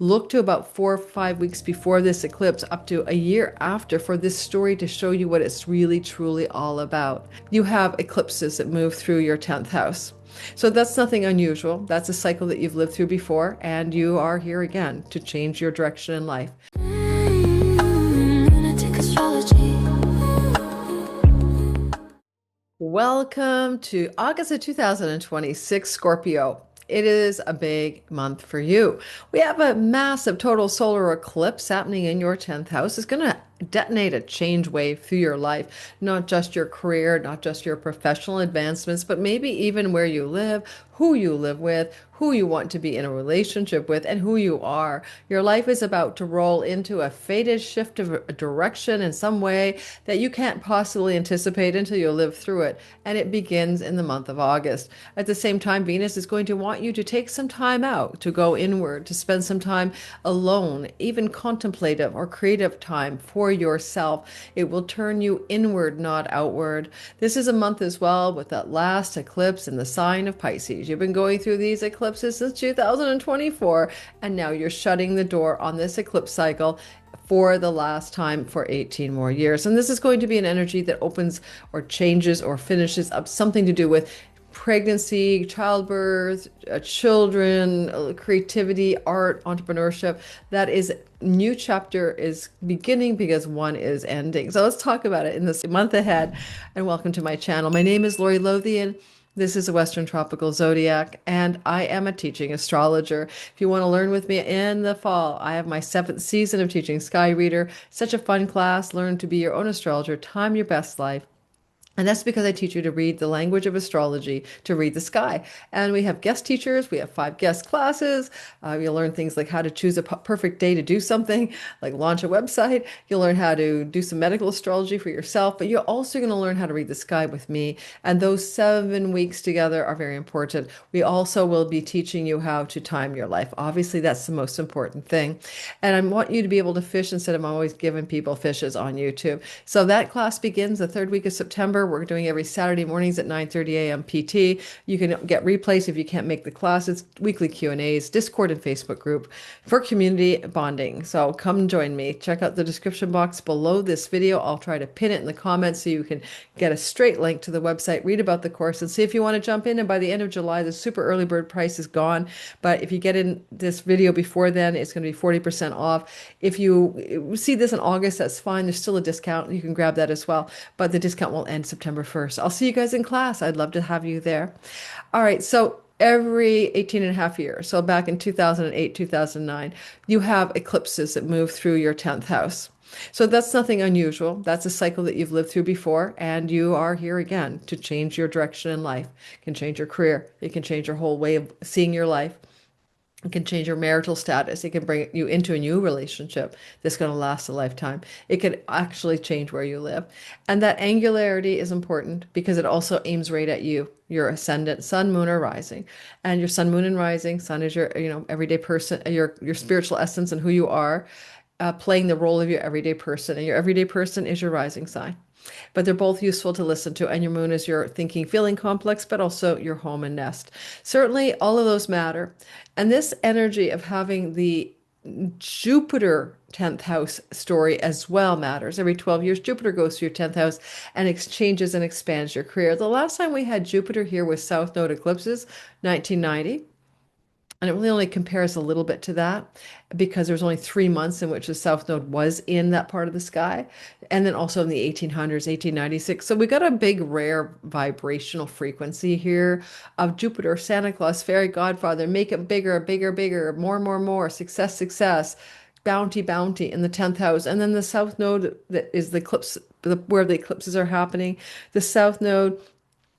Look to about 4 or 5 weeks before this eclipse, up to a year after, for this story to show you what it's really truly all about. You have eclipses that move through your 10th house. So that's nothing unusual. That's a cycle that you've lived through before, and you are here again to change your direction in life. Lunatic astrology. Welcome to August of 2026, Scorpio. It is a big month for you. We have a massive total solar eclipse happening in your 10th house. It's going to detonate a change wave through your life, not just your career, not just your professional advancements, but maybe even where you live, who you live with, who you want to be in a relationship with, and who you are. Your life is about to roll into a fated shift of a direction in some way that you can't possibly anticipate until you live through it. And it begins in the month of August. At the same time, Venus is going to want you to take some time out, to go inward, to spend some time alone, even contemplative or creative time for yourself. It will turn you inward, not outward. This is a month as well with that last eclipse in the sign of Pisces. You've been going through these eclipses since 2024, and now you're shutting the door on this eclipse cycle for the last time for 18 more years. And this is going to be an energy that opens or changes or finishes up something to do with pregnancy, childbirth, children, creativity, art, entrepreneurship. That is new chapter is beginning because one is ending. So let's talk about it in this month ahead. And welcome to my channel. My name is Lori Lothian. This is a Western Tropical Zodiac, and I am a teaching astrologer. If you want to learn with me in the fall, I have my 7th season of teaching Sky Reader. Such a fun class. Learn to be your own astrologer. Time your best life. And that's because I teach you to read the language of astrology, to read the sky. And we have guest teachers. We have 5 guest classes. You'll learn things like how to choose a perfect day to do something, like launch a website. You'll learn how to do some medical astrology for yourself, but you're also going to learn how to read the sky with me. And those 7 weeks together are very important. We also will be teaching you how to time your life. Obviously, that's the most important thing. And I want you to be able to fish instead of always giving people fishes on YouTube. So that class begins the 3rd week of September. We're doing every Saturday mornings at 9:30 a.m. PT. You can get replays if you can't make the classes, weekly Q&As, Discord and Facebook group for community bonding. So come join me. Check out the description box below this video. I'll try to pin it in the comments so you can get a straight link to the website, read about the course, and see if you want to jump in. And by the end of July, the super early bird price is gone. But if you get in this video before then, it's going to be 40% off. If you see this in August, that's fine. There's still a discount. You can grab that as well. But the discount will end September 1st. I'll see you guys in class. I'd love to have you there. All right. So every 18 and a half years, so back in 2008, 2009, you have eclipses that move through your 10th house. So that's nothing unusual. That's a cycle that you've lived through before, and you are here again to change your direction in life. It can change your career. It can change your whole way of seeing your life. It can change your marital status. It can bring you into a new relationship that's going to last a lifetime. It can actually change where you live. And that angularity is important because it also aims right at you, your ascendant, sun, moon, or rising. And your sun, moon, and rising, sun is your, everyday person, your spiritual essence and who you are, playing the role of your everyday person. And your everyday person is your rising sign. But they're both useful to listen to. And your moon is your thinking, feeling complex, but also your home and nest. Certainly, all of those matter. And this energy of having the Jupiter 10th house story as well matters. Every 12 years, Jupiter goes through your 10th house and exchanges and expands your career. The last time we had Jupiter here with South Node eclipses, 1990. And it really only compares a little bit to that because there was only 3 months in which the South Node was in that part of the sky. And then also in the 1800s, 1896. So we got a big, rare vibrational frequency here of Jupiter, Santa Claus, Fairy Godfather, make it bigger, bigger, bigger, more, more, more, success, success, bounty, bounty in the 10th house. And then the South Node that is the eclipse, where the eclipses are happening. The South Node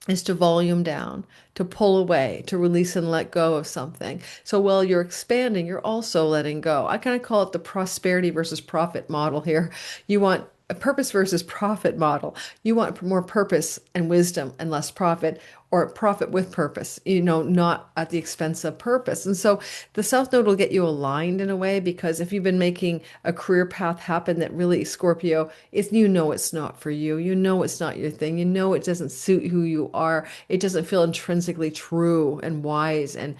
is to volume down, to pull away, to release and let go of something. So while you're expanding, you're also letting go. I kind of call it the prosperity versus profit model here. You want a purpose versus profit model. You want more purpose and wisdom and less profit. or profit with purpose, not at the expense of purpose. And so the South Node will get you aligned in a way because if you've been making a career path happen that really, Scorpio, is it's not for you. It's not your thing. It doesn't suit who you are. It doesn't feel intrinsically true and wise, and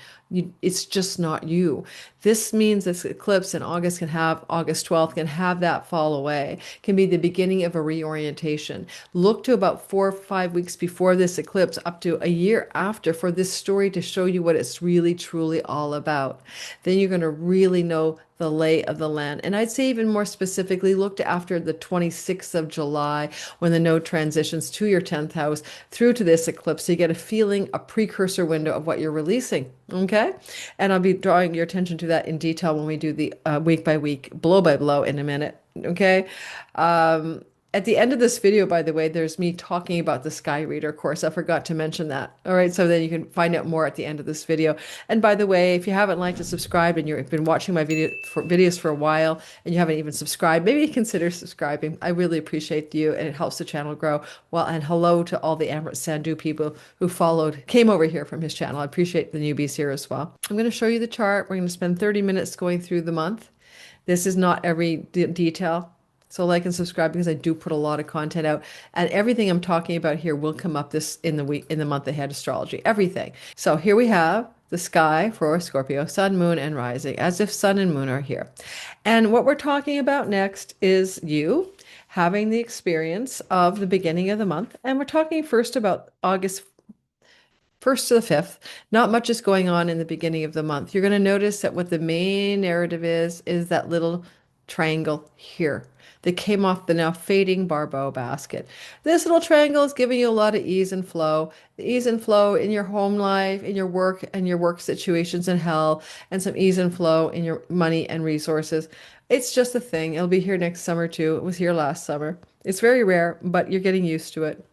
it's just not you. This means this eclipse in August August 12th can have that fall away, can be the beginning of a reorientation. Look to about 4 or 5 weeks before this eclipse, up to a year after, for this story to show you what it's really, truly all about. Then you're going to really know the lay of the land. And I'd say even more specifically, look to after the 26th of July when the node transitions to your 10th house through to this eclipse. So you get a feeling, a precursor window of what you're releasing. Okay. And I'll be drawing your attention to that in detail when we do the week by week, blow by blow in a minute. Okay. At the end of this video, by the way, there's me talking about the Sky Reader course. I forgot to mention that. All right, so then you can find out more at the end of this video. And by the way, if you haven't liked and subscribed and you've been watching my videos for a while and you haven't even subscribed, maybe consider subscribing. I really appreciate you and it helps the channel grow. Well, and hello to all the Amrit Sandhu people who came over here from his channel. I appreciate the newbies here as well. I'm going to show you the chart. We're going to spend 30 minutes going through the month. This is not every detail. So like and subscribe because I do put a lot of content out, and everything I'm talking about here will come up this in the month ahead astrology, everything. So here we have the sky for Scorpio, sun, moon, and rising, as if sun and moon are here. And what we're talking about next is you having the experience of the beginning of the month. And we're talking first about August 1st to the 5th. Not much is going on in the beginning of the month. You're going to notice that what the main narrative is that little triangle here that came off the now fading barbell basket. This little triangle is giving you a lot of ease and flow. The ease and flow in your home life, in your work and your work situations and health, and some ease and flow in your money and resources. It's just a thing. It'll be here next summer too. It was here last summer. It's very rare, but you're getting used to it.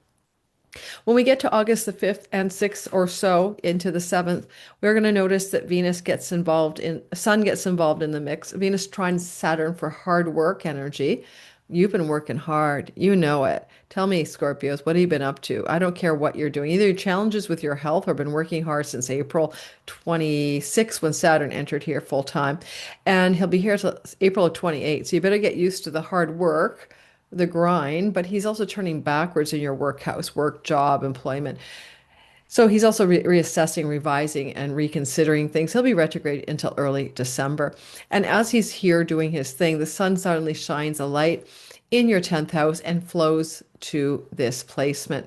When we get to August the 5th and 6th or so into the 7th, we're going to notice that Sun gets involved in the mix. Venus trines Saturn for hard work energy. You've been working hard. You know it. Tell me, Scorpios, what have you been up to? I don't care what you're doing. Either your challenges with your health or been working hard since April 26 when Saturn entered here full time. And he'll be here till April of 28. So you better get used to the hard work, the grind, but he's also turning backwards in your work, job, employment. So he's also reassessing, revising, and reconsidering things. He'll be retrograde until early December. And as he's here doing his thing, the sun suddenly shines a light in your 10th house and flows to this placement.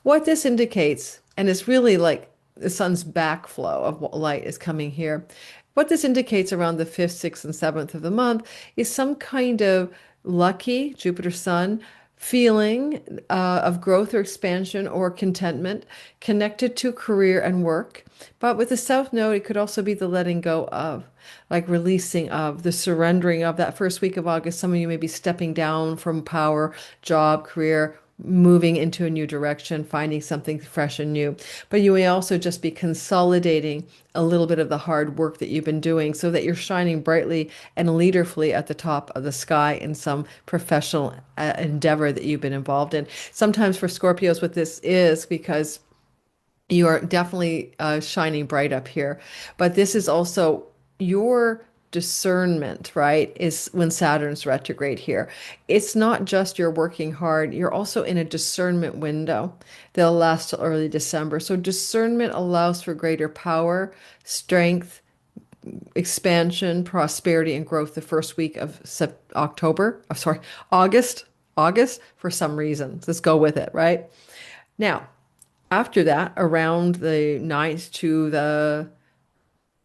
What this indicates, and it's really like the sun's backflow of light is coming here. What this indicates around the 5th, 6th, and 7th of the month is some kind of lucky Jupiter Sun feeling of growth or expansion or contentment connected to career and work. But with the South Node, it could also be the letting go of, like releasing of, the surrendering of that first week of August. Some of you may be stepping down from power, job, career, moving into a new direction, finding something fresh and new. But you may also just be consolidating a little bit of the hard work that you've been doing so that you're shining brightly and leaderfully at the top of the sky in some professional endeavor that you've been involved in. Sometimes for Scorpios, what this is because you are definitely shining bright up here, but this is also your discernment, right? Is when Saturn's retrograde here. It's not just you're working hard, you're also in a discernment window that'll last till early December. So discernment allows for greater power, strength, expansion, prosperity, and growth the first week of August for some reason. Let's go with it, right? Now, after that, around the 9th to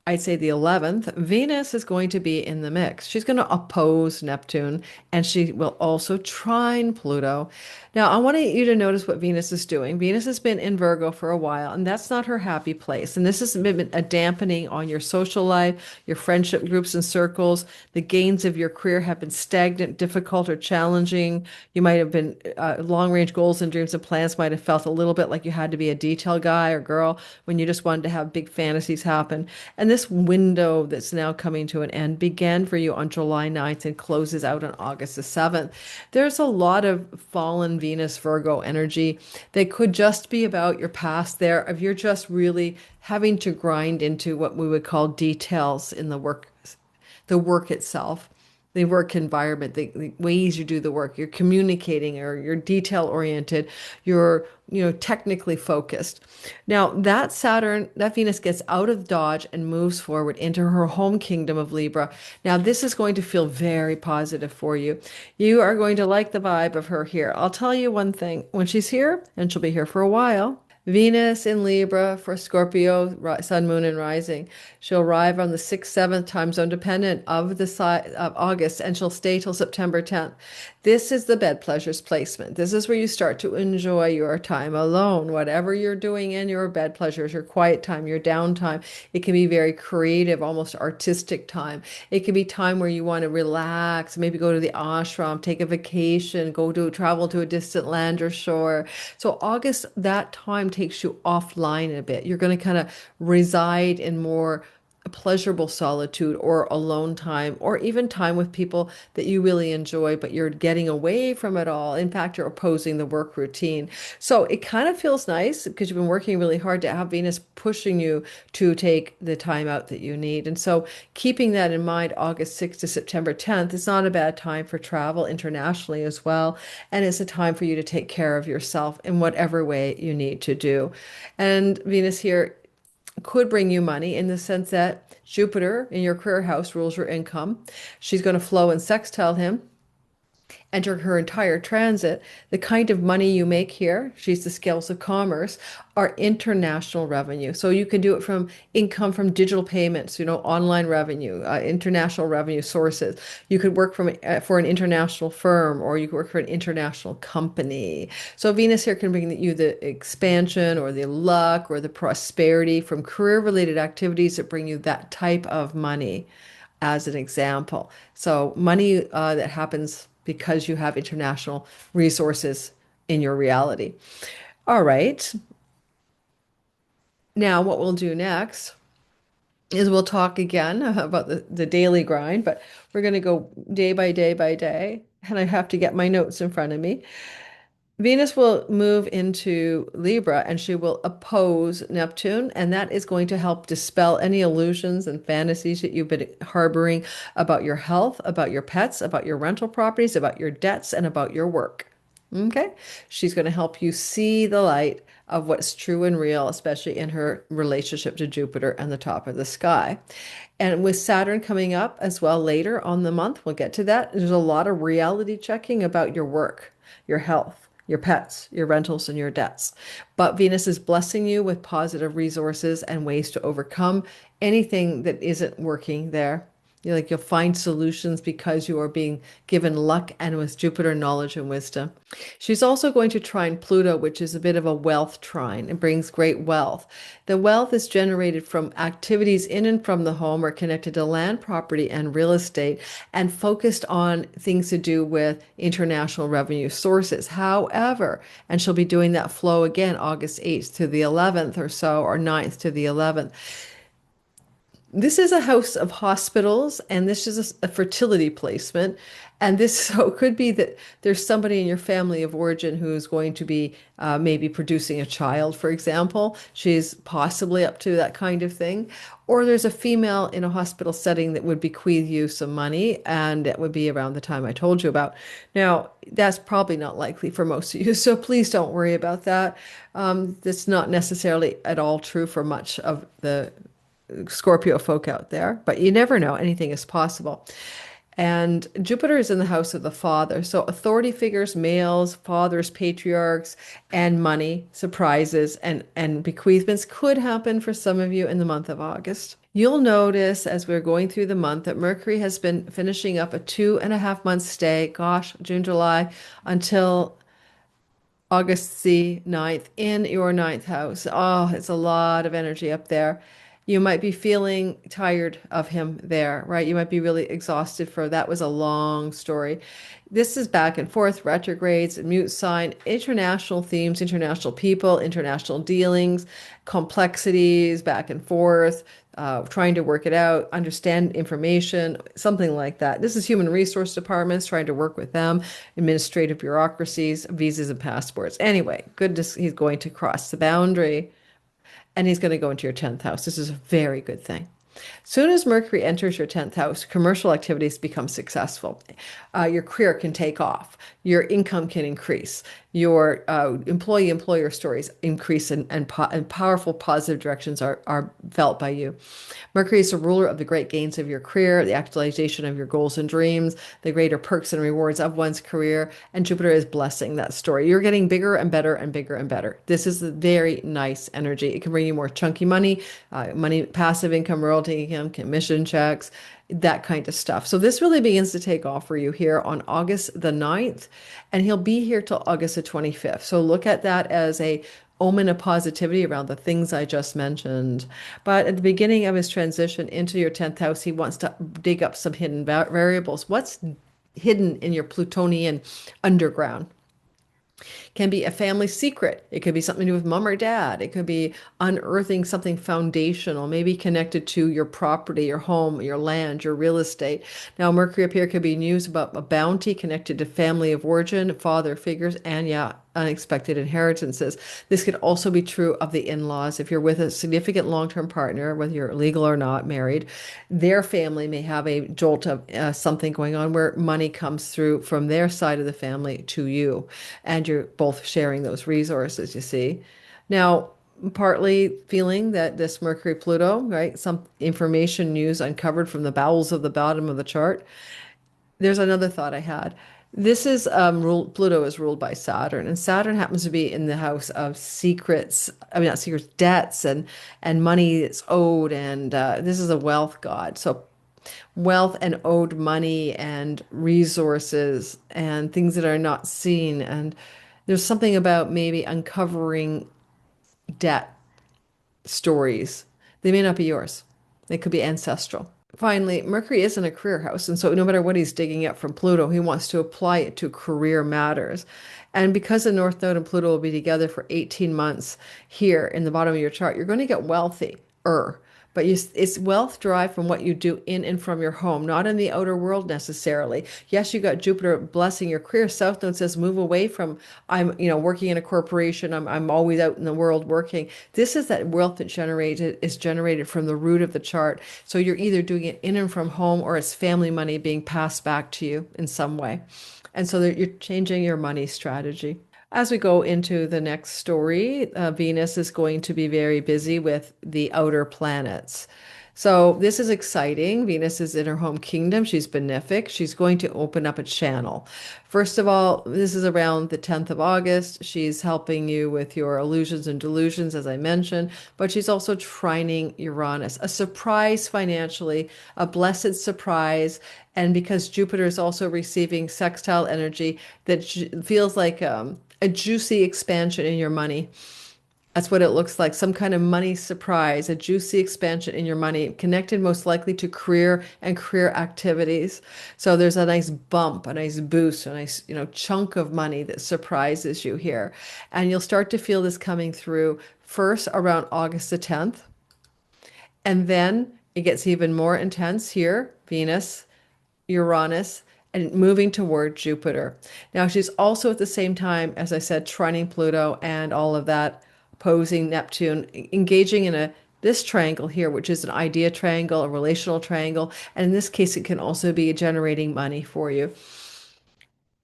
I'd say the 11th, Venus is going to be in the mix. She's going to oppose Neptune, and she will also trine Pluto. Now, I want you to notice what Venus is doing. Venus has been in Virgo for a while, and that's not her happy place. And this has been a dampening on your social life, your friendship groups and circles. The gains of your career have been stagnant, difficult, or challenging. You might have been long-range goals and dreams and plans might have felt a little bit like you had to be a detail guy or girl when you just wanted to have big fantasies happen. And this window that's now coming to an end began for you on July 9th and closes out on August the 7th. There's a lot of fallen Venus Virgo energy that could just be about your past there, if you're just really having to grind into what we would call details in the work itself, the work environment, the ways you do the work. You're communicating, or you're detail oriented, you're, technically focused. Now, that Saturn, that Venus gets out of Dodge and moves forward into her home kingdom of Libra. Now, this is going to feel very positive for you. You are going to like the vibe of her here. I'll tell you one thing, when she's here, and she'll be here for a while, Venus in Libra for Scorpio, Sun, Moon, and Rising. She'll arrive on the 6th, 7th time zone dependent of the of August, and she'll stay till September 10th. This is the bed pleasures placement. This is where you start to enjoy your time alone. Whatever you're doing in your bed pleasures, your quiet time, your downtime, it can be very creative, almost artistic time. It can be time where you want to relax, maybe go to the ashram, take a vacation, go to travel to a distant land or shore. So August, that time takes you offline a bit. You're going to kind of reside in more pleasurable solitude or alone time, or even time with people that you really enjoy, but you're getting away from it all. In fact, you're opposing the work routine. So it kind of feels nice because you've been working really hard to have Venus pushing you to take the time out that you need. And so keeping that in mind, August 6th to September 10th is not a bad time for travel internationally as well. And it's a time for you to take care of yourself in whatever way you need to do. And Venus here could bring you money in the sense that Jupiter in your career house rules your income. She's going to flow and sextile him. Enter her entire transit, the kind of money you make here, she's the scales of commerce, are international revenue. So you can do it from income from digital payments, online revenue, international revenue sources. You could work for an international firm, or you could work for an international company. So Venus here can bring you the expansion or the luck or the prosperity from career-related activities that bring you that type of money, as an example. So money that happens because you have international resources in your reality. All right. Now, what we'll do next is we'll talk again about the daily grind, but we're going to go day by day by day. And I have to get my notes in front of me. Venus will move into Libra and she will oppose Neptune, and that is going to help dispel any illusions and fantasies that you've been harboring about your health, about your pets, about your rental properties, about your debts, and about your work. Okay? She's going to help you see the light of what's true and real, especially in her relationship to Jupiter and the top of the sky. And with Saturn coming up as well later on the month, we'll get to that. There's a lot of reality checking about your work, your health, your pets, your rentals, and your debts. But Venus is blessing you with positive resources and ways to overcome anything that isn't working there. You'll find solutions because you are being given luck, and with Jupiter, knowledge and wisdom. She's also going to trine Pluto, which is a bit of a wealth trine. It brings great wealth. The wealth is generated from activities in and from the home, or connected to land, property, and real estate, and focused on things to do with international revenue sources. However, and she'll be doing that flow again August 8th to the 11th or so, or 9th to the 11th. This is a house of hospitals, and this is a fertility placement. And this so it could be that there's somebody in your family of origin who is going to be maybe producing a child, for example. She's possibly up to that kind of thing. Or there's a female in a hospital setting that would bequeath you some money, and it would be around the time I told you about. Now, that's probably not likely for most of you, so please don't worry about that. That's not necessarily at all true for much of the Scorpio folk out there, but you never know. Anything is possible. And Jupiter is in the house of the father. So authority figures, males, fathers, patriarchs, and money, surprises, and bequeathments could happen for some of you in the month of August. You'll notice as we're going through the month that Mercury has been finishing up a 2.5 month stay, gosh, June, July, until August the 9th in your ninth house. Oh, it's a lot of energy up there. You might be feeling tired of him there, right? You might be really exhausted for that was a long story. This is back and forth, retrogrades, mute sign, international themes, international people, international dealings, complexities, back and forth, trying to work it out, understand information, something like that. This is human resource departments trying to work with them, administrative bureaucracies, visas and passports. Anyway, goodness, he's going to cross the boundary and he's going to go into your 10th house. This is a very good thing. Soon as Mercury enters your 10th house, commercial activities become successful. Your career can take off. Your income can increase. Your employee-employer stories increase, and powerful positive directions are felt by you. Mercury is the ruler of the great gains of your career, the actualization of your goals and dreams, the greater perks and rewards of one's career, and Jupiter is blessing that story. You're getting bigger and better and bigger and better. This is a very nice energy. It can bring you more chunky money, money, passive income, royalty income, commission checks, that kind of stuff. So this really begins to take off for you here on August the 9th, and he'll be here till August the 25th. So look at that as a omen of positivity around the things I just mentioned. But at the beginning of his transition into your 10th house, he wants to dig up some hidden variables. What's hidden in your Plutonian underground? Can be a family secret. It could be something to do with mom or dad. It could be unearthing something foundational, maybe connected to your property, your home, your land, your real estate. Now, Mercury up here could be news about a bounty connected to family of origin, father figures, and yeah, unexpected inheritances. This could also be true of the in-laws. If you're with a significant long-term partner, whether you're legal or not married, their family may have a jolt of something going on where money comes through from their side of the family to you, and you're both sharing those resources, you see. Now, partly feeling that this Mercury Pluto, right, some information news uncovered from the bowels of the bottom of the chart. There's another thought I had. This is Pluto is ruled by Saturn, and Saturn happens to be in the house of secrets. I mean, not secrets, debts and money that's owed, and this is a wealth god. So wealth and owed money and resources and things that are not seen. And there's something about maybe uncovering debt stories. They may not be yours. They could be ancestral. Finally, Mercury is in a career house, and so no matter what he's digging up from Pluto, he wants to apply it to career matters. And because the North Node and Pluto will be together for 18 months here in the bottom of your chart, you're going to get wealthy. But it's wealth derived from what you do in and from your home, not in the outer world necessarily. Yes, you got Jupiter blessing your career. South Node says move away from working in a corporation. I'm always out in the world working. This is that wealth that is generated from the root of the chart. So you're either doing it in and from home or it's family money being passed back to you in some way. And so that you're changing your money strategy. As we go into the next story, Venus is going to be very busy with the outer planets. So this is exciting. Venus is in her home kingdom. She's benefic. She's going to open up a channel. First of all, this is around the 10th of August. She's helping you with your illusions and delusions, as I mentioned, but she's also trining Uranus, a surprise financially, a blessed surprise. And because Jupiter is also receiving sextile energy, that feels like a juicy expansion in your money. That's what it looks like. Some kind of money surprise, a juicy expansion in your money, connected most likely to career and career activities. So there's a nice bump, a nice boost, a nice, chunk of money that surprises you here. And you'll start to feel this coming through first around August the 10th. And then it gets even more intense here, Venus, Uranus, and moving toward Jupiter. Now, she's also at the same time, as I said, trining Pluto and all of that, opposing Neptune, engaging in this triangle here, which is an idea triangle, a relational triangle, and in this case, it can also be generating money for you.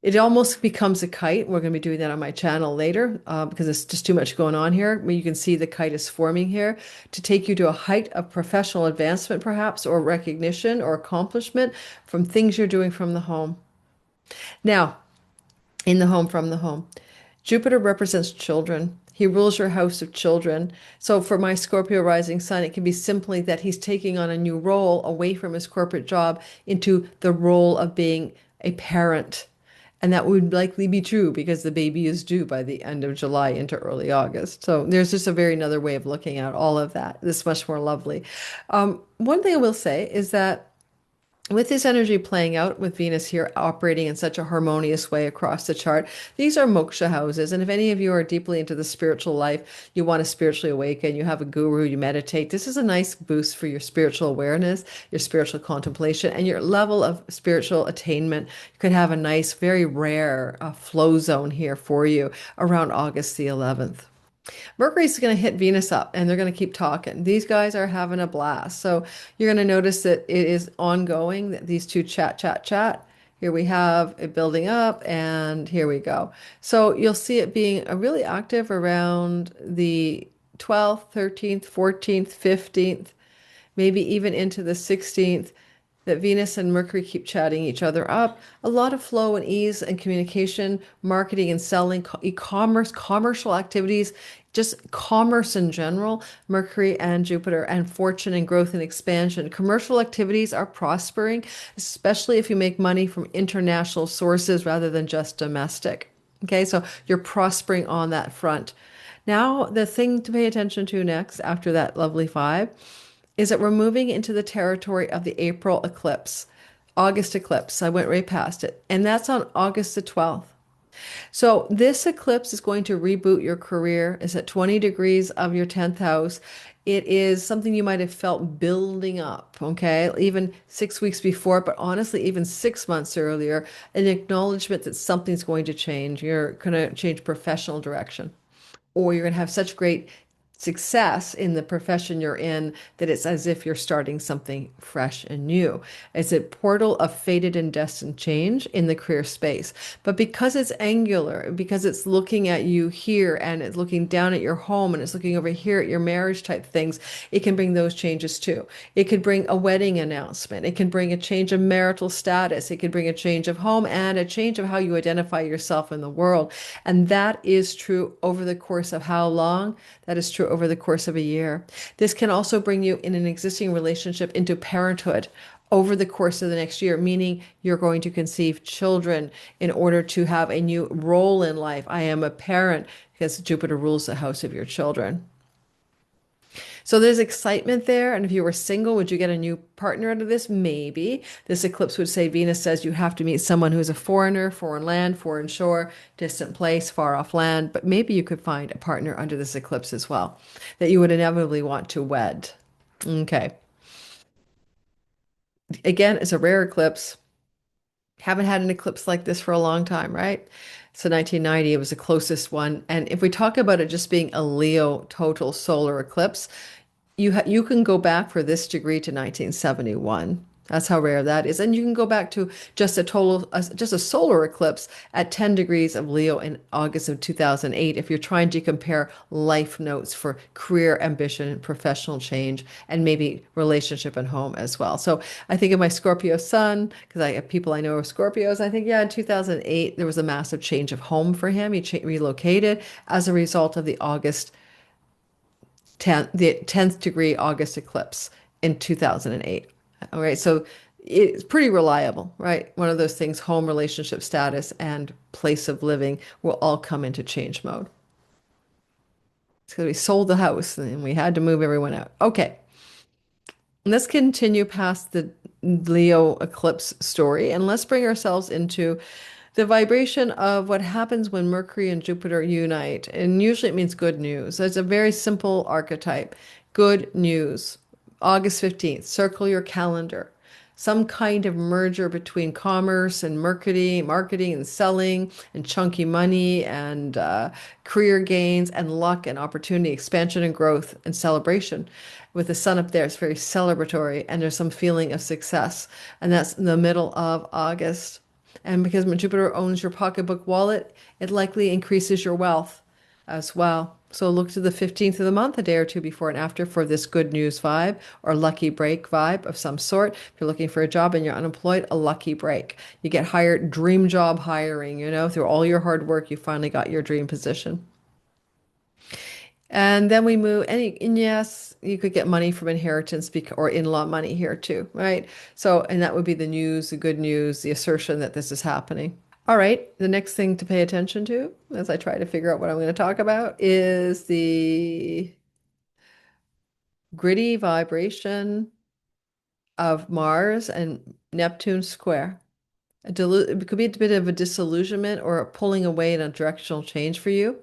It almost becomes a kite. We're going to be doing that on my channel later because there's just too much going on here. You can see the kite is forming here to take you to a height of professional advancement, perhaps, or recognition or accomplishment from things you're doing from the home. Now, in the home, from the home, Jupiter represents children. He rules your house of children. So for my Scorpio rising sun, it can be simply that he's taking on a new role away from his corporate job into the role of being a parent. And that would likely be true because the baby is due by the end of July into early August. So there's just a very another way of looking at all of that. This is much more lovely. One thing I will say is that with this energy playing out with Venus here operating in such a harmonious way across the chart, these are moksha houses. And if any of you are deeply into the spiritual life, you want to spiritually awaken, you have a guru, you meditate, this is a nice boost for your spiritual awareness, your spiritual contemplation, and your level of spiritual attainment. You could have a nice, very rare flow zone here for you around August the 11th. Mercury's going to hit Venus up and they're going to keep talking. These guys are having a blast. So you're going to notice that it is ongoing, that these two chat, chat, chat. Here we have it building up and here we go. So you'll see it being a really active around the 12th, 13th, 14th, 15th, maybe even into the 16th, that Venus and Mercury keep chatting each other up. A lot of flow and ease and communication, marketing and selling, e-commerce, commercial activities, just commerce in general, Mercury and Jupiter, and fortune and growth and expansion. Commercial activities are prospering, especially if you make money from international sources rather than just domestic. Okay, so you're prospering on that front. Now, the thing to pay attention to next, after that lovely five, is that we're moving into the territory of the April eclipse, August eclipse. I went right past it. And that's on August the 12th. So this eclipse is going to reboot your career. It's at 20 degrees of your 10th house. It is something you might have felt building up, okay, even 6 weeks before, but honestly, even 6 months earlier, an acknowledgement that something's going to change. You're going to change professional direction, or you're going to have such great success in the profession you're in that it's as if you're starting something fresh and new. It's a portal of fated and destined change in the career space. But because it's angular, because it's looking at you here and it's looking down at your home and it's looking over here at your marriage type things, it can bring those changes too. It could bring a wedding announcement. It can bring a change of marital status. It could bring a change of home and a change of how you identify yourself in the world. And that is true over the course of how long? That is true over the course of a year. This can also bring you in an existing relationship into parenthood over the course of the next year, meaning you're going to conceive children in order to have a new role in life. I am a parent because Jupiter rules the house of your children. So there's excitement there. And if you were single, would you get a new partner out of this? Maybe. This eclipse would say Venus says you have to meet someone who's a foreigner, foreign land, foreign shore, distant place, far off land. But maybe you could find a partner under this eclipse as well that you would inevitably want to wed. Okay. Again, it's a rare eclipse. Haven't had an eclipse like this for a long time, right? So 1990, it was the closest one. And if we talk about it just being a Leo total solar eclipse, you can go back for this degree to 1971. That's how rare that is. And you can go back to just a solar eclipse at 10 degrees of Leo in August of 2008 if you're trying to compare life notes for career ambition, professional change, and maybe relationship and home as well. So I think of my Scorpio sun, because I have people I know are Scorpios. I think, yeah, in 2008, there was a massive change of home for him. He relocated as a result of the 10th degree August eclipse in 2008. All right, so it's pretty reliable, right? One of those things, home, relationship status, and place of living will all come into change mode. So we sold the house and we had to move everyone out. Okay, let's continue past the Leo eclipse story and let's bring ourselves into the vibration of what happens when Mercury and Jupiter unite. And usually it means good news. It's a very simple archetype. Good news. August 15th, circle your calendar. Some kind of merger between commerce and marketing and selling and chunky money and career gains and luck and opportunity, expansion and growth and celebration. With the sun up there, it's very celebratory and there's some feeling of success. And that's in the middle of August. And because Jupiter owns your pocketbook wallet, it likely increases your wealth as well. So look to the 15th of the month, a day or two before and after, for this good news vibe or lucky break vibe of some sort. If you're looking for a job and you're unemployed, a lucky break. You get hired, dream job hiring, through all your hard work, you finally got your dream position. And then we move, and yes, you could get money from inheritance or in-law money here too, right? So, and that would be the news, the good news, the assertion that this is happening. All right, the next thing to pay attention to as I try to figure out what I'm going to talk about is the gritty vibration of Mars and Neptune square. It could be a bit of a disillusionment or a pulling away in a directional change for you.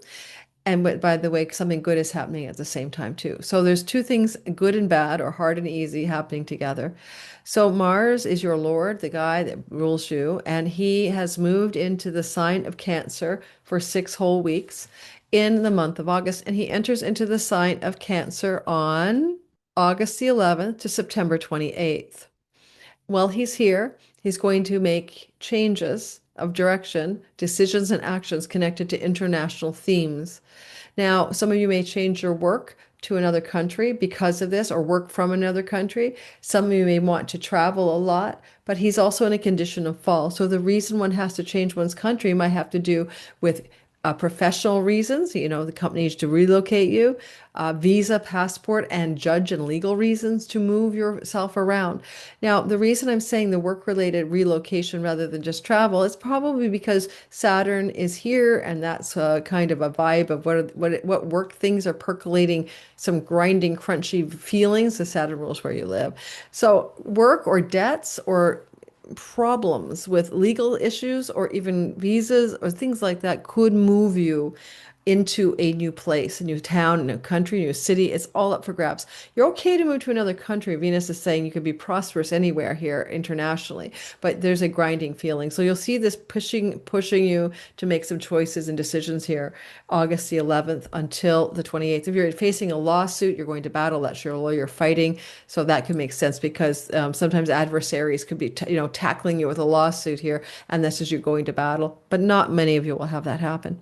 And by the way, something good is happening at the same time too. So there's two things, good and bad, or hard and easy, happening together. So Mars is your Lord, the guy that rules you, and he has moved into the sign of Cancer for 6 whole weeks in the month of August, and he enters into the sign of Cancer on August the 11th to September 28th. While he's here, he's going to make changes of direction, decisions, and actions connected to international themes. Now, some of you may change your work to another country because of this, or work from another country. Some of you may want to travel a lot, but he's also in a condition of fall. So the reason one has to change one's country might have to do with professional reasons, the company needs to relocate you, visa, passport, and judge and legal reasons to move yourself around. Now, the reason I'm saying the work-related relocation rather than just travel is probably because Saturn is here, and that's kind of a vibe of what work things are percolating, some grinding, crunchy feelings. The Saturn rules where you live. So work or debts or problems with legal issues or even visas or things like that could move you into a new place, a new town, a new country, a new city. It's all up for grabs. You're okay to move to another country. Venus is saying you could be prosperous anywhere here internationally, but there's a grinding feeling. So you'll see this pushing you to make some choices and decisions here, August the 11th until the 28th. If you're facing a lawsuit, you're going to battle. That's your lawyer fighting. So that could make sense because sometimes adversaries could be, tackling you with a lawsuit here, and this is you going to battle. But not many of you will have that happen.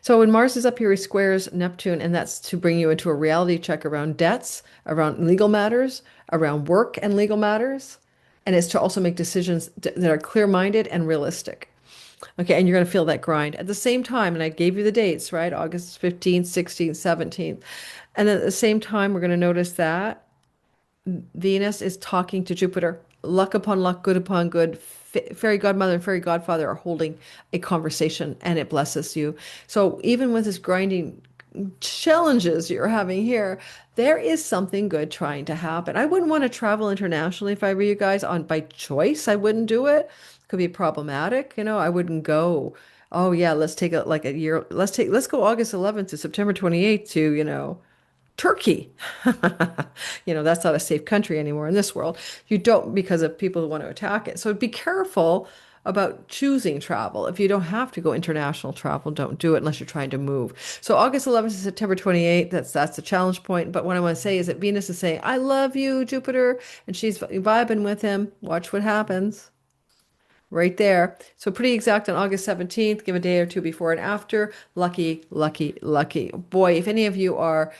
So when Mars is up here, he squares Neptune, and that's to bring you into a reality check around debts, around legal matters, around work and legal matters. And it's to also make decisions that are clear-minded and realistic. Okay, and you're going to feel that grind. At the same time, and I gave you the dates, right? August 15th, 16th, 17th. And then at the same time, we're going to notice that Venus is talking to Jupiter. Luck upon luck, good upon good. Fairy godmother and fairy godfather are holding a conversation and it blesses you. So even with this grinding challenges you're having here, there is something good trying to happen. I wouldn't want to travel internationally if I were you guys on by choice. I wouldn't do it. It could be problematic. I wouldn't go, oh yeah, let's take a year. Let's go August 11th to September 28th to, Turkey. That's not a safe country anymore in this world. You don't because of people who want to attack it. So be careful about choosing travel. If you don't have to go international travel, don't do it unless you're trying to move. So August 11th to September 28th, that's the challenge point. But what I want to say is that Venus is saying, I love you, Jupiter, and she's vibing with him. Watch what happens. Right there. So pretty exact on August 17th. Give a day or two before and after. Lucky, lucky, lucky. Boy, if any of you are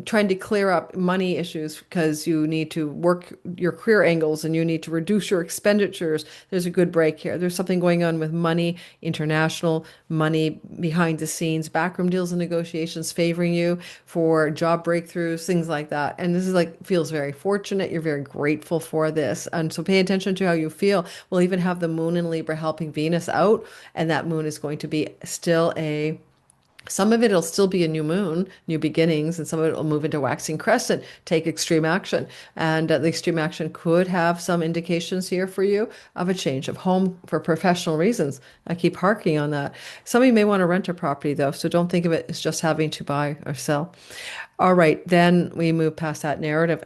trying to clear up money issues because you need to work your career angles and you need to reduce your expenditures, there's a good break here. There's something going on with money, international money behind the scenes, backroom deals and negotiations favoring you for job breakthroughs, things like that. And this is feels very fortunate. You're very grateful for this. And so pay attention to how you feel. We'll even have the moon in Libra helping Venus out, and that moon is going to be still some of it'll still be a new moon, new beginnings, and some of it will move into waxing crescent, take extreme action. And the extreme action could have some indications here for you of a change of home for professional reasons. I keep harking on that. Some of you may want to rent a property though, so don't think of it as just having to buy or sell. All right, then we move past that narrative.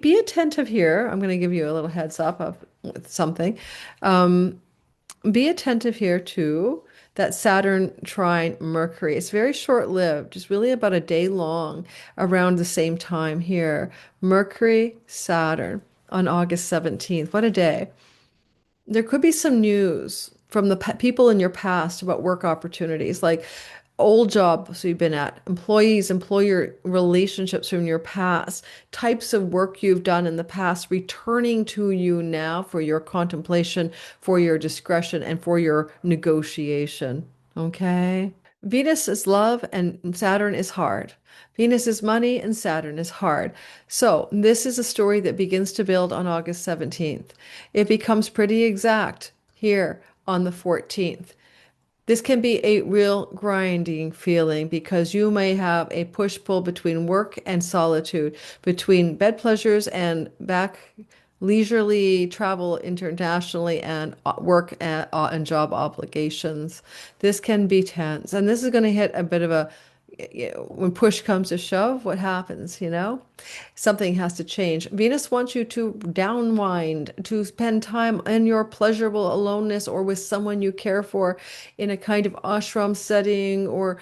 Be attentive here. I'm going to give you a little heads up of something. Be attentive here to that Saturn trine Mercury. It's very short-lived. It's really about a day long around the same time here. Mercury, Saturn on August 17th. What a day. There could be some news from the people in your past about work opportunities, like old jobs you've been at, employees, employer relationships from your past, types of work you've done in the past, returning to you now for your contemplation, for your discretion, and for your negotiation. Okay? Venus is love and Saturn is hard. Venus is money and Saturn is hard. So this is a story that begins to build on August 17th. It becomes pretty exact here on the 14th. This can be a real grinding feeling because you may have a push-pull between work and solitude, between bed pleasures and back leisurely travel internationally and work and job obligations. This can be tense, and this is going to hit a bit of a when push comes to shove, what happens, Something has to change. Venus wants you to downwind, to spend time in your pleasurable aloneness or with someone you care for in a kind of ashram setting or,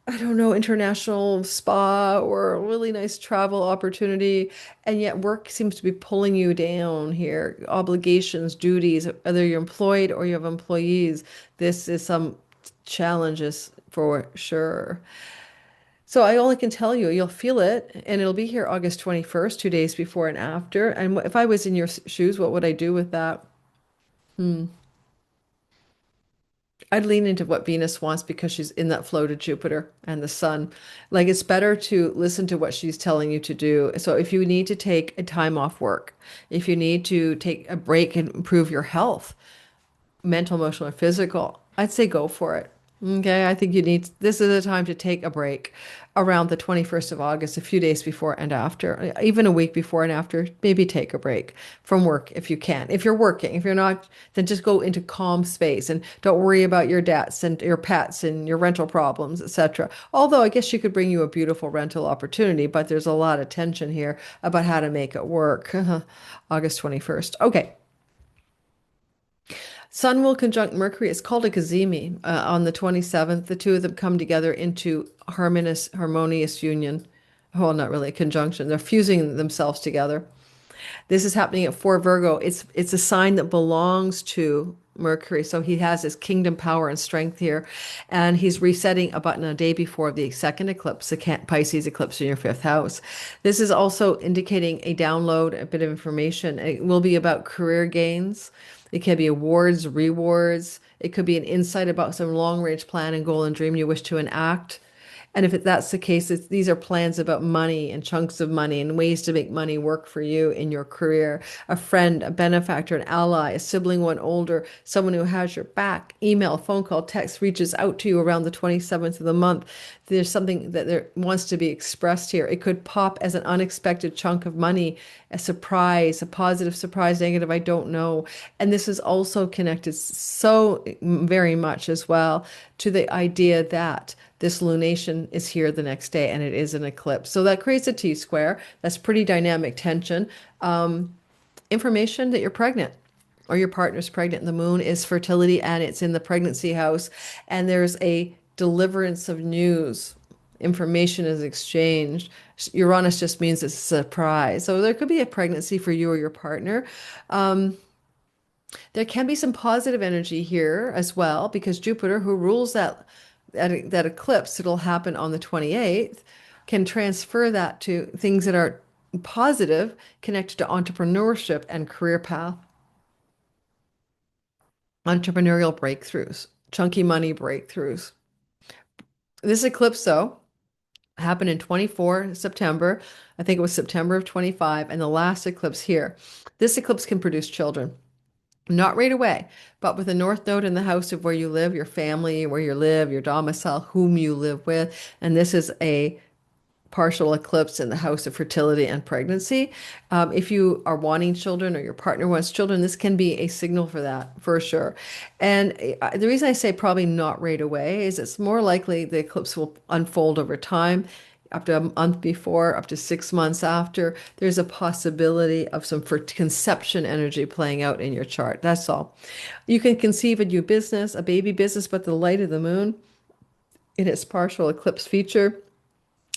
I don't know, international spa or a really nice travel opportunity. And yet work seems to be pulling you down here. Obligations, duties, whether you're employed or you have employees. This is some challenges for sure. So I only can tell you, you'll feel it, and it'll be here August 21st, 2 days before and after. And if I was in your shoes, what would I do with that? Hmm. I'd lean into what Venus wants because she's in that flow to Jupiter and the sun. Like it's better to listen to what she's telling you to do. So if you need to take a time off work, if you need to take a break and improve your health, mental, emotional, or physical, I'd say go for it. Okay, I think this is a time to take a break around the 21st of August, a few days before and after, even a week before and after, maybe take a break from work if you can. If you're working, if you're not, then just go into calm space and don't worry about your debts and your pets and your rental problems, etc. Although I guess she could bring you a beautiful rental opportunity, but there's a lot of tension here about how to make it work. August 21st. Okay. Sun will conjunct Mercury. It's called a cazimi on the 27th. The two of them come together into harmonious union. Well, not really a conjunction. They're fusing themselves together. This is happening at 4 Virgo. It's a sign that belongs to Mercury. So he has his kingdom power and strength here. And he's resetting a button a day before the second eclipse, the Pisces eclipse in your fifth house. This is also indicating a download, a bit of information. It will be about career gains. It can be awards, rewards. It could be an insight about some long range plan and goal and dream you wish to enact. And if that's the case, these are plans about money and chunks of money and ways to make money work for you in your career. A friend, a benefactor, an ally, a sibling, one older, someone who has your back, email, phone call, text, reaches out to you around the 27th of the month. There's something that there wants to be expressed here. It could pop as an unexpected chunk of money, a surprise, a positive surprise, negative, I don't know. And this is also connected so very much as well to the idea that this lunation is here the next day and it is an eclipse. So that creates a T square. That's pretty dynamic tension. Information that you're pregnant or your partner's pregnant. The moon is fertility and it's in the pregnancy house. And there's a deliverance of news. Information is exchanged. Uranus just means it's a surprise. So there could be a pregnancy for you or your partner. There can be some positive energy here as well because Jupiter, who rules that eclipse, it'll happen on the 28th, can transfer that to things that are positive, connected to entrepreneurship and career path, entrepreneurial breakthroughs, chunky money breakthroughs. This eclipse, though, happened in 24 September. I think it was September of 25, and the last eclipse here. This eclipse can produce children. Not right away, but with a north node in the house of where you live, your family, where you live, your domicile, whom you live with. And this is a partial eclipse in the house of fertility and pregnancy. If you are wanting children or your partner wants children, this can be a signal for that, for sure. And the reason I say probably not right away is it's more likely the eclipse will unfold over time. Up to a month before, up to 6 months after, there's a possibility of some for conception energy playing out in your chart. That's all. You can conceive a new business, a baby business, but the light of the moon in its partial eclipse feature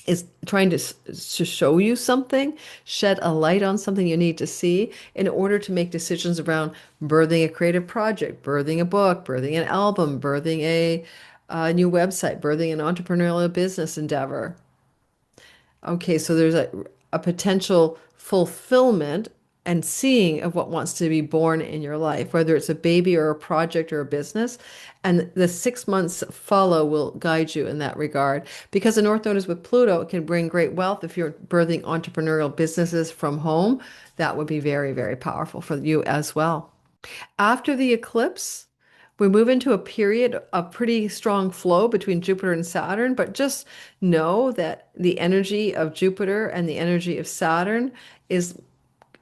is trying to show you something, shed a light on something you need to see in order to make decisions around birthing a creative project, birthing a book, birthing an album, birthing a new website, birthing an entrepreneurial business endeavor. Okay, so there's a potential fulfillment and seeing of what wants to be born in your life, whether it's a baby or a project or a business. And the 6 months follow will guide you in that regard. Because the North Node is with Pluto, it can bring great wealth. If you're birthing entrepreneurial businesses from home, that would be very, very powerful for you as well. After the eclipse, We move into a period of pretty strong flow between Jupiter and Saturn, but just know that the energy of Jupiter and the energy of Saturn is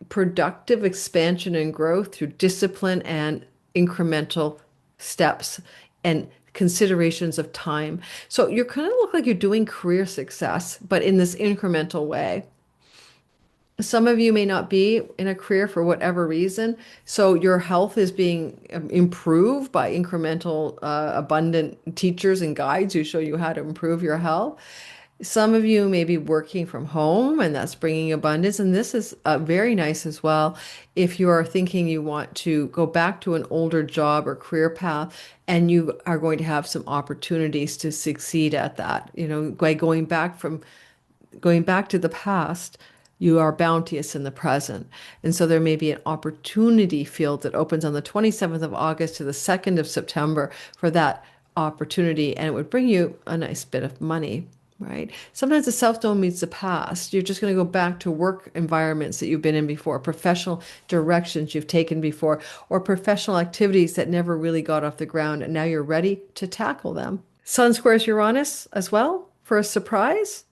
productive expansion and growth through discipline and incremental steps and considerations of time. So you're kind of look like you're doing career success, but in this incremental way. Some of you may not be in a career for whatever reason, so your health is being improved by incremental, abundant teachers and guides who show you how to improve your health. Some of you may be working from home, and that's bringing abundance. And this is very nice as well. If you are thinking you want to go back to an older job or career path, and you are going to have some opportunities to succeed at that, by going back to the past, you are bounteous in the present. And so there may be an opportunity field that opens on the 27th of August to the 2nd of September for that opportunity, and it would bring you a nice bit of money. Right? Sometimes the self-known meets the past. You're just going to go back to work environments that you've been in before, professional directions you've taken before, or professional activities that never really got off the ground, and now you're ready to tackle them. Sun squares Uranus as well for a surprise,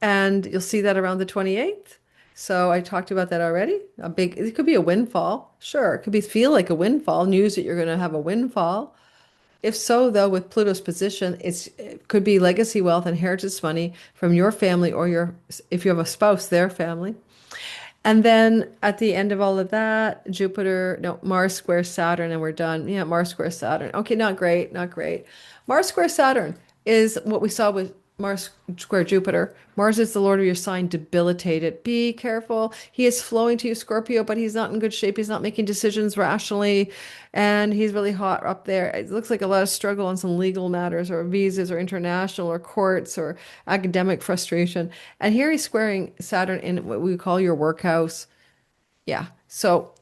and you'll see that around the 28th. So I talked about that already. It could be a windfall. Sure, it could feel like a windfall, news that you're going to have a windfall. If so, though, with Pluto's position, it could be legacy wealth, inheritance money from your family or if you have a spouse, their family. And then at the end of all of that, Mars squares Saturn, and we're done. Yeah, Mars squares Saturn. Okay, not great, not great. Mars square Saturn is what we saw with Mars square Jupiter. Mars is the lord of your sign, debilitated. Be careful. He is flowing to you, Scorpio, but he's not in good shape. He's not making decisions rationally, and he's really hot up there. It looks like a lot of struggle on some legal matters or visas or international or courts or academic frustration. And here he's squaring Saturn in what we call your workhouse. Yeah. So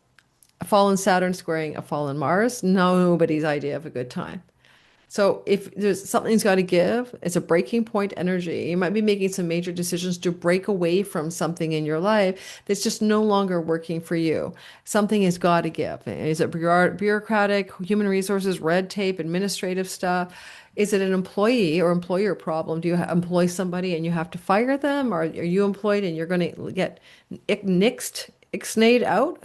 a fallen Saturn squaring a fallen Mars, nobody's idea of a good time. So if there's something's got to give, it's a breaking point energy. You might be making some major decisions to break away from something in your life that's just no longer working for you. Something has got to give. Is it bureaucratic, human resources, red tape, administrative stuff? Is it an employee or employer problem? Do you employ somebody and you have to fire them? Or are you employed and you're going to get ixnayed out?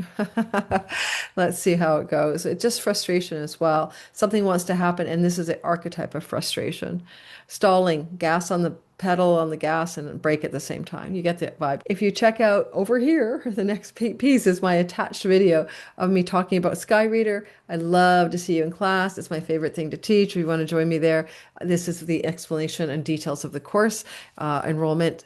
Let's see how it goes. It's just frustration as well. Something wants to happen, and this is an archetype of frustration. Stalling, gas on the pedal on the gas and brake at the same time. You get the vibe. If you check out over here, the next piece is my attached video of me talking about Sky Reader. I love to see you in class. It's my favorite thing to teach. If you want to join me there, this is the explanation and details of the course. Enrollment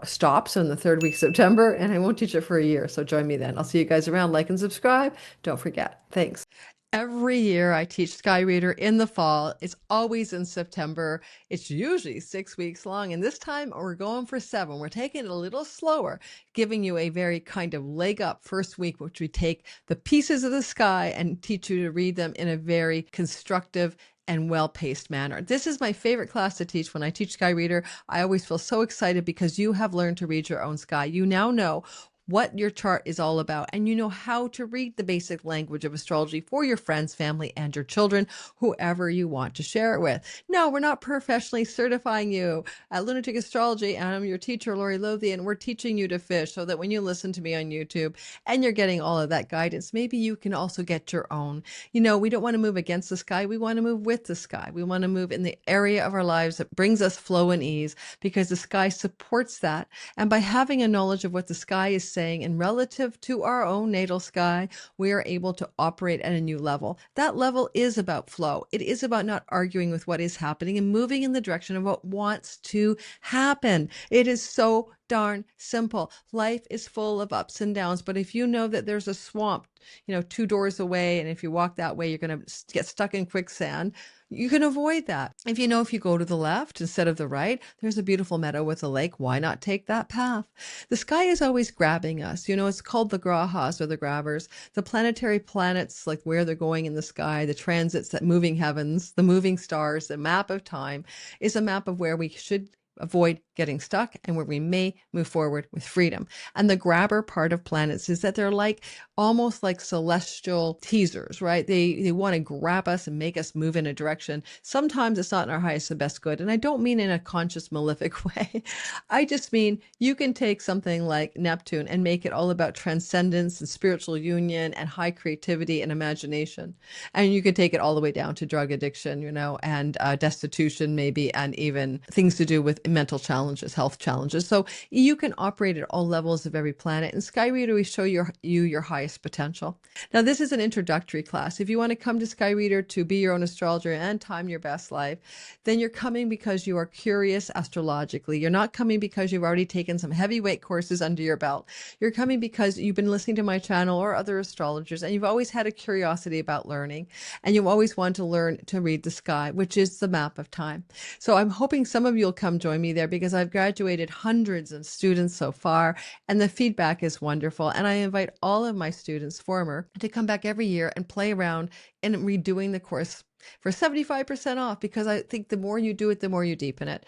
stops in the 3rd week of September, and I won't teach it for a year. So join me then. I'll see you guys around. Like and subscribe. Don't forget. Thanks. Every year I teach Sky Reader in the fall. It's always in September. It's usually 6 weeks long, and this time we're going for 7. We're taking it a little slower, giving you a very kind of leg up first week, which we take the pieces of the sky and teach you to read them in a very constructive and well-paced manner. This is my favorite class to teach. When I teach Sky Reader, I always feel so excited because you have learned to read your own sky. You now know what your chart is all about, and you know how to read the basic language of astrology for your friends, family, and your children, whoever you want to share it with. No, we're not professionally certifying you. At Lunatic Astrology, I'm your teacher, Lori Lothian. We're teaching you to fish so that when you listen to me on YouTube and you're getting all of that guidance, maybe you can also get your own. We don't want to move against the sky. We want to move with the sky. We want to move in the area of our lives that brings us flow and ease, because the sky supports that. And by having a knowledge of what the sky is saying and relative to our own natal sky, we are able to operate at a new level. That level is about flow. It is about not arguing with what is happening and moving in the direction of what wants to happen. It is so darn simple. Life is full of ups and downs, but if you know that there's a swamp, 2 doors away, and if you walk that way, you're going to get stuck in quicksand, you can avoid that. If you go to the left instead of the right, there's a beautiful meadow with a lake. Why not take that path? The sky is always grabbing us. It's called the grahas, or the grabbers. The planetary planets, like where they're going in the sky, the transits, that moving heavens, the moving stars, the map of time is a map of where we should avoid getting stuck and where we may move forward with freedom. And the grabber part of planets is that they're like almost like celestial teasers, right? They want to grab us and make us move in a direction. Sometimes it's not in our highest and best good. And I don't mean in a conscious, malefic way. I just mean you can take something like Neptune and make it all about transcendence and spiritual union and high creativity and imagination. And you could take it all the way down to drug addiction, and destitution maybe, and even things to do with mental challenges, health challenges. So you can operate at all levels of every planet. In Sky Reader, we show you your highest potential. Now, this is an introductory class. If you want to come to Sky Reader to be your own astrologer and time your best life, then you're coming because you are curious astrologically. You're not coming because you've already taken some heavyweight courses under your belt. You're coming because you've been listening to my channel or other astrologers, and you've always had a curiosity about learning, and you've always wanted to learn to read the sky, which is the map of time. So I'm hoping some of you will come join me there, because I've graduated hundreds of students so far, and the feedback is wonderful. And I invite all of my students, former, to come back every year and play around in redoing the course for 75% off, because I think the more you do it, the more you deepen it.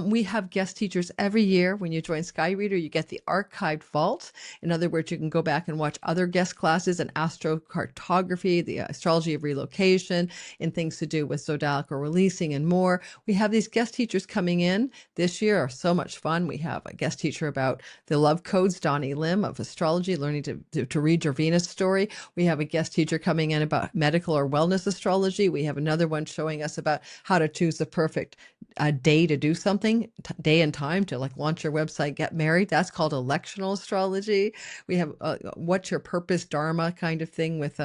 We have guest teachers every year. When you join Sky Reader, you get the archived vault. In other words, you can go back and watch other guest classes in astrocartography, the astrology of relocation, and things to do with zodiacal releasing and more. We have these guest teachers coming in this year, are so much fun. We have a guest teacher about the love codes, Donnie Lim of astrology, learning to read your Venus story. We have a guest teacher coming in about medical or wellness astrology. We have another one showing us about how to choose the perfect day to do something, day and time to like launch your website, get married. That's called electional astrology. We have what's your purpose, dharma kind of thing with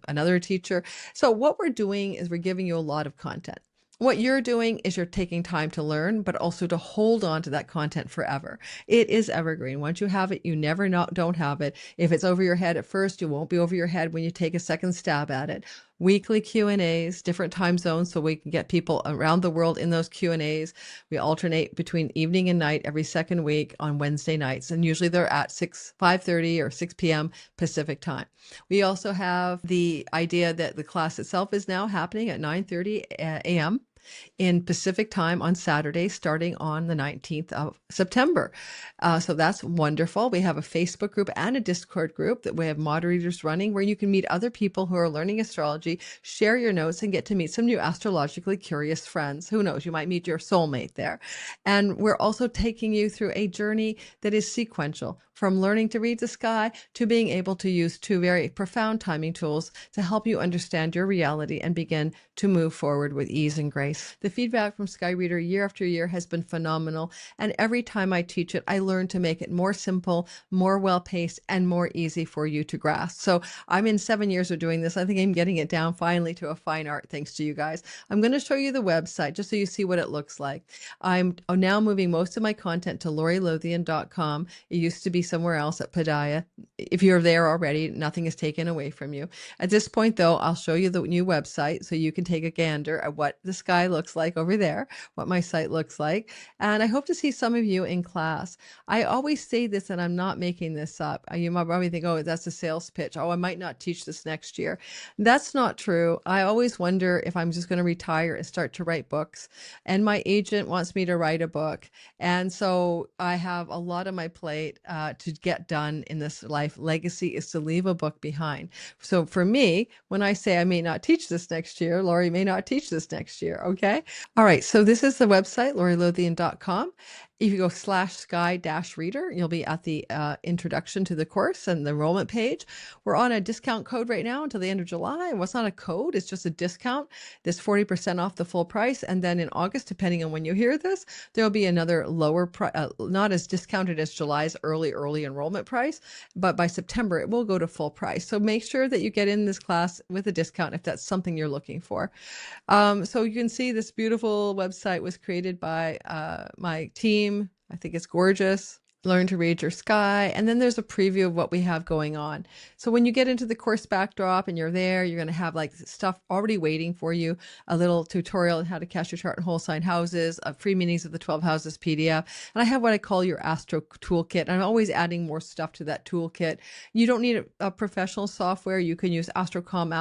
another teacher. So what we're doing is we're giving you a lot of content. What you're doing is you're taking time to learn, but also to hold on to that content forever. It is evergreen. Once you have it, you never don't have it. If it's over your head at first, you won't be over your head when you take a second stab at it. Weekly Q&As, different time zones, so we can get people around the world in those Q&As. We alternate between evening and night every second week on Wednesday nights, and usually they're at 5:30 or 6 p.m. Pacific time. We also have the idea that the class itself is now happening at 9:30 a.m. in Pacific time on Saturday, starting on the 19th of September. So that's wonderful. We have a Facebook group and a Discord group that we have moderators running, where you can meet other people who are learning astrology, share your notes, and get to meet some new astrologically curious friends. Who knows, you might meet your soulmate there. And we're also taking you through a journey that is sequential, from learning to read the sky to being able to use two very profound timing tools to help you understand your reality and begin to move forward with ease and grace. The feedback from Sky Reader year after year has been phenomenal, and every time I teach it, I learn to make it more simple, more well-paced, and more easy for you to grasp. So I'm in 7 years of doing this. I think I'm getting it down finally to a fine art, thanks to you guys. I'm going to show you the website just so you see what it looks like. I'm now moving most of my content to laurilothian.com. It used to be somewhere else at Padaya. If you're there already, nothing is taken away from you. At this point, though, I'll show you the new website so you can take a gander at what the sky looks like over there, what my site looks like. And I hope to see some of you in class. I always say this, and I'm not making this up. You might probably think, oh, that's a sales pitch. Oh, I might not teach this next year. That's not true. I always wonder if I'm just going to retire and start to write books. And my agent wants me to write a book. And so I have a lot on my plate to get done in this life. Legacy is to leave a book behind. So for me, when I say I may not teach this next year, Lori may not teach this next year. Okay. All right. So this is the website, laurilothian.com. If you go /sky-reader, you'll be at the introduction to the course and the enrollment page. We're on a discount code right now until the end of July. Well, it's not a code, it's just a discount. There's 40% off the full price. And then in August, depending on when you hear this, there'll be another lower price, not as discounted as July's early enrollment price, but by September, it will go to full price. So make sure that you get in this class with a discount if that's something you're looking for. So you can see this beautiful website was created by my team. I think it's gorgeous. Learn to read your sky. And then there's a preview of what we have going on. So when you get into the course backdrop and you're there, you're going to have like stuff already waiting for you, a little tutorial on how to cast your chart in whole sign houses, free minis of the 12 houses PDF. And I have what I call your Astro Toolkit. I'm always adding more stuff to that toolkit. You don't need a professional software. You can use Astrocom,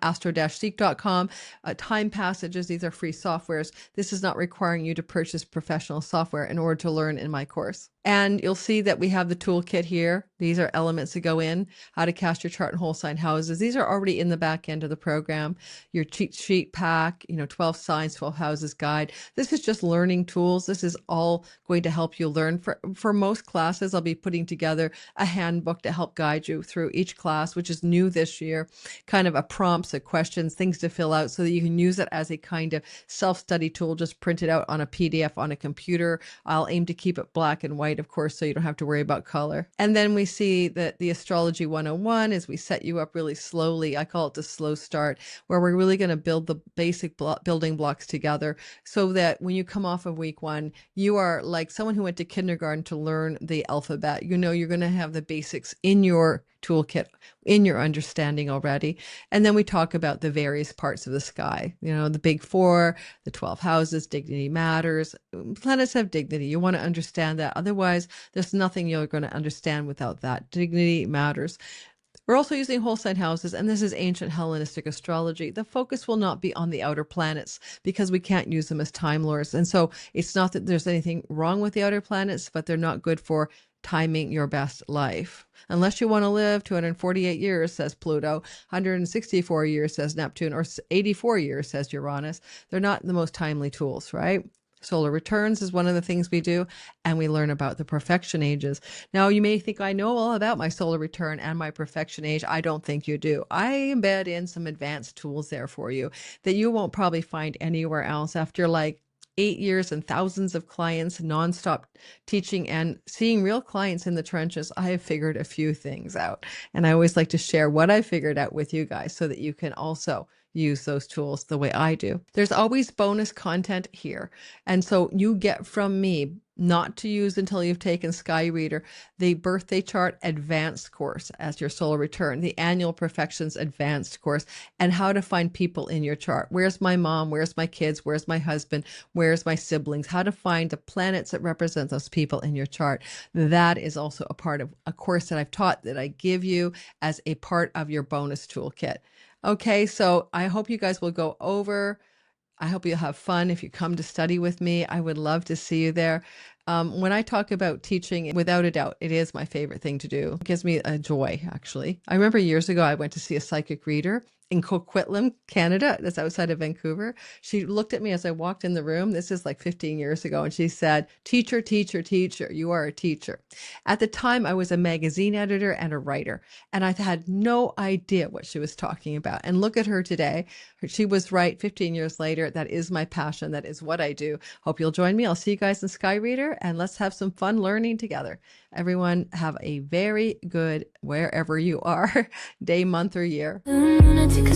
astro-seek.com, time passages. These are free softwares. This is not requiring you to purchase professional software in order to learn in my course. And you'll see that we have the toolkit here. These are elements that go in, how to cast your chart in whole sign houses. These are already in the back end of the program. Your cheat sheet pack, 12 signs, 12 houses guide. This is just learning tools. This is all going to help you learn. For most classes, I'll be putting together a handbook to help guide you through each class, which is new this year, kind of a prompts, a questions, things to fill out so that you can use it as a kind of self-study tool. Just print it out on a PDF on a computer. I'll aim to keep it black and white, of course, so you don't have to worry about color. And then we see that the Astrology 101 is we set you up really slowly. I call it the slow start, where we're really going to build the basic building blocks together so that when you come off of week one, you are like someone who went to kindergarten to learn the alphabet. You're going to have the basics in your toolkit, in your understanding already. And then we talk about the various parts of the sky, the big four, the 12 houses, dignity matters. Planets have dignity. You want to understand that. Otherwise, there's nothing you're going to understand without that. Dignity matters. We're also using whole sign houses, and this is ancient Hellenistic astrology. The focus will not be on the outer planets because we can't use them as time lords. And so it's not that there's anything wrong with the outer planets, but they're not good for timing your best life. Unless you want to live 248 years, says Pluto, 164 years, says Neptune, or 84 years, says Uranus. They're not the most timely tools, right? Solar returns is one of the things we do, and we learn about the perfection ages. Now, you may think I know all about my solar return and my perfection age. I don't think you do. I embed in some advanced tools there for you that you won't probably find anywhere else after like 8 years and thousands of clients, nonstop teaching and seeing real clients in the trenches. I have figured a few things out, and I always like to share what I figured out with you guys so that you can also use those tools the way I do. There's always bonus content here. And so you get from me, not to use until you've taken Sky Reader, the birthday chart advanced course as your solar return, the annual perfections advanced course, and how to find people in your chart. Where's my mom? Where's my kids? Where's my husband? Where's my siblings? How to find the planets that represent those people in your chart. That is also a part of a course that I've taught that I give you as a part of your bonus toolkit. Okay, so I hope you guys will go over. I hope you'll have fun if you come to study with me. I would love to see you there. When I talk about teaching, without a doubt, it is my favorite thing to do. It gives me a joy, actually. I remember years ago, I went to see a psychic reader in Coquitlam, Canada. That's outside of Vancouver. She looked at me as I walked in the room. This is like 15 years ago. And she said, teacher, teacher, teacher, you are a teacher. At the time, I was a magazine editor and a writer, and I had no idea what she was talking about. And look at her today. She was right 15 years later. That is my passion. That is what I do. Hope you'll join me. I'll see you guys in Sky Reader, and let's have some fun learning together. Everyone have a very good, wherever you are, day, month, or year. Lunatic